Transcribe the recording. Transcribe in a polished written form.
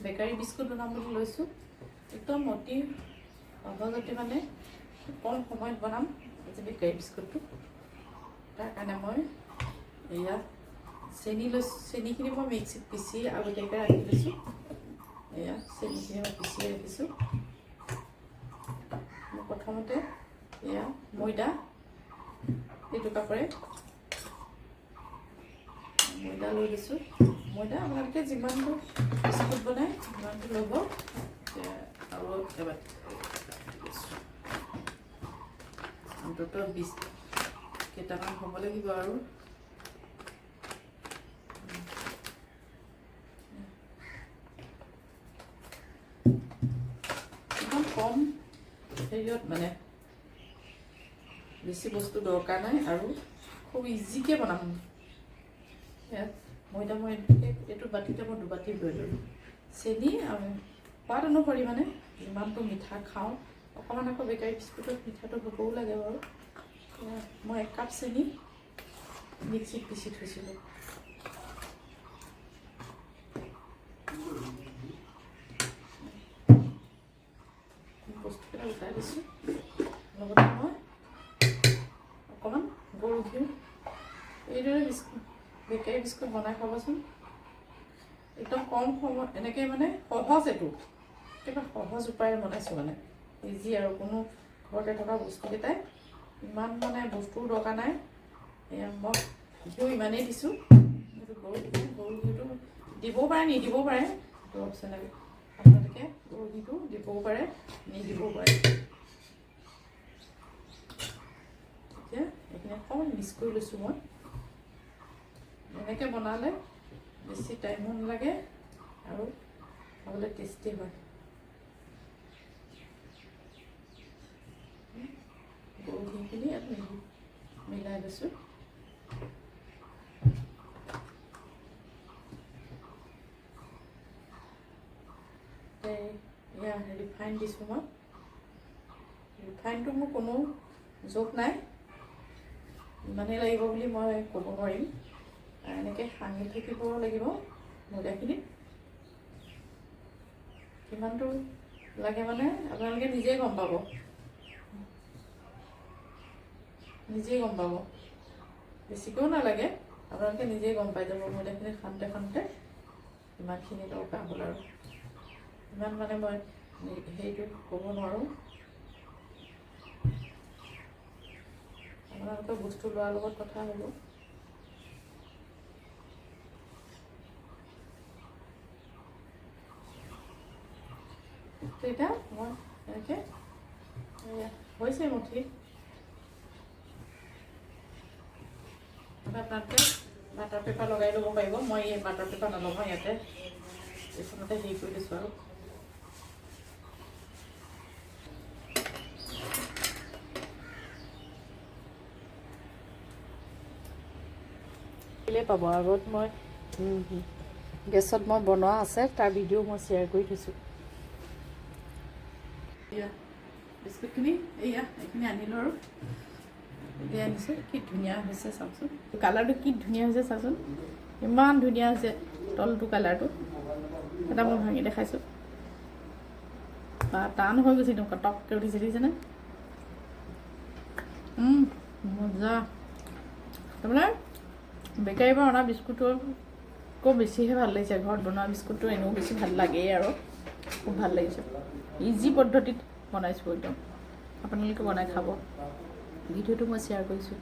bakery biscuit বনাম বুলি লৈছোঁ একদম অতি সহজতে মানে কম সময়ত বনাম আজি বেকাৰী বিস্কুটটো তাৰ কাৰণে মই এয়া চেনিখিনি মই মিক্সিত পিচি আগতীয়াকৈ ৰাখি লৈছোঁ এয়া চেনিখিনি মই পিচি ৰাখিছোঁ মই প্ৰথমতে এয়া ময়দা এইটো কাপৰে ময়দা লৈ লৈছোঁ ময়দা আপোনালোকে যিমানটো বিস্কুট বনায় সিমানটো ল'ব আৰু এবাৰ অন্ততঃ 20 কেইটামান হ'ব লাগিব আৰু একদম কম হেৰিয়ত মানে বেছি বস্তু দৰকাৰ নাই আৰু খুব ইজিকৈ বনাম ইয়াত ময়দা মই এইটো বাতিতে মই 2 বাতি লৈ ল'লোঁ চেনি আৰু সোৱাদ অনুসৰি মানে যিমানটো মিঠা খাওঁ অকণমান আকৌ বেকাৰী বিস্কুটত মিঠাটো হ'বও লাগে বাৰু মই 1 কাপ চেনি মিক্সিত পিচি থৈছিলোঁ বস্তুকেইটা উঠাই দিছোঁ লগতে মই অকণমান গৰু ঘিউ এইদৰে বেকাৰী বিস্কুট বনাই খাবচোন একদম কম সময় এনেকৈ মানে সহজ এইটো একেবাৰে সহজ উপায়েৰে বনাইছোঁ মানে ইজি আৰু কোনো ঘৰতে থকা বস্তুকেইটাই ইমান মানে বস্তুৰ দৰকাৰ নাই এয়া মই ঘিউ ইমানেই দিছোঁ এইটো গৰু ঘিউটো দিবও পাৰে নিদিবও পাৰে সেইটো অপশ্যনেল আপোনালোকে গৰু ঘিউটো দিবও পাৰে নিদিবও পাৰে এতিয়া এইখিনি অকণমান মিক্স কৰি লৈছোঁ মই এনেকৈ বনালে বেছি টাইমো নালাগে আৰু খাবলৈ টেষ্টি হয় গৰু ঘিউখিনি ইয়াত মিলাই লৈছোঁ এয়া ৰিফাইন দিছোঁ মই ৰিফাইনটো মোৰ কোনো জোখ নাই ইমানেই লাগিব বুলি মই ক'ব নোৱাৰিম এনেকৈ সানি থাকিব লাগিব ময়দাখিনি কিমানটো লাগে মানে আপোনালোকে নিজেই গম পাব বেছিকৈও নালাগে আপোনালোকে নিজেই গম পাই যাব ময়দাখিনি খাওঁতে ইমানখিনি দৰকাৰ হ'ল আৰু ইমান মানে মই হেৰিটো ক'ব নোৱাৰোঁ আপোনালোকৰ বস্তু লোৱাৰ লগত কথা হ'ব এতিয়া মই এনেকৈ হৈছে মুঠি আপোনালোকে বাটাৰ পেপাৰ লগাই ল'ব পাৰিব মই এই বাটাৰ পেপাৰ নলগাওঁ ইয়াতে এইখনতে হেৰি কৰি দিছোঁ আৰু পাব আগত মই গেছত মই বনোৱা আছে তাৰ ভিডিঅ' মই শ্বেয়াৰ কৰি থৈছোঁ বিস্কুটখিনি এইখিনি আনিলোঁ আৰু এতিয়া আনিছোঁ কি ধুনীয়া হৈছে চাওকচোন কালাৰটো কি ধুনীয়া হৈছে চাওকচোন ইমান ধুনীয়া হৈছে তলটো কালাৰটো এটা মই ভাঙি দেখাইছোঁ বা টান হৈ গৈছে একদম কটককৈ উঠিছে দেখিছেনে মজা তাৰমানে বেকাৰীৰ পৰা অনা বিস্কুটতকৈ বেছিহে ভাল লাগিছে ঘৰত বনোৱা বিস্কুটটো এনেও বেছি ভাল লাগেই আৰু খুব ভাল লাগিছে ইজি পদ্ধতিত বনাইছোঁ একদম আপোনালোকে বনাই খাব ভিডিঅ'টো মই শ্বেয়াৰ কৰিছোঁ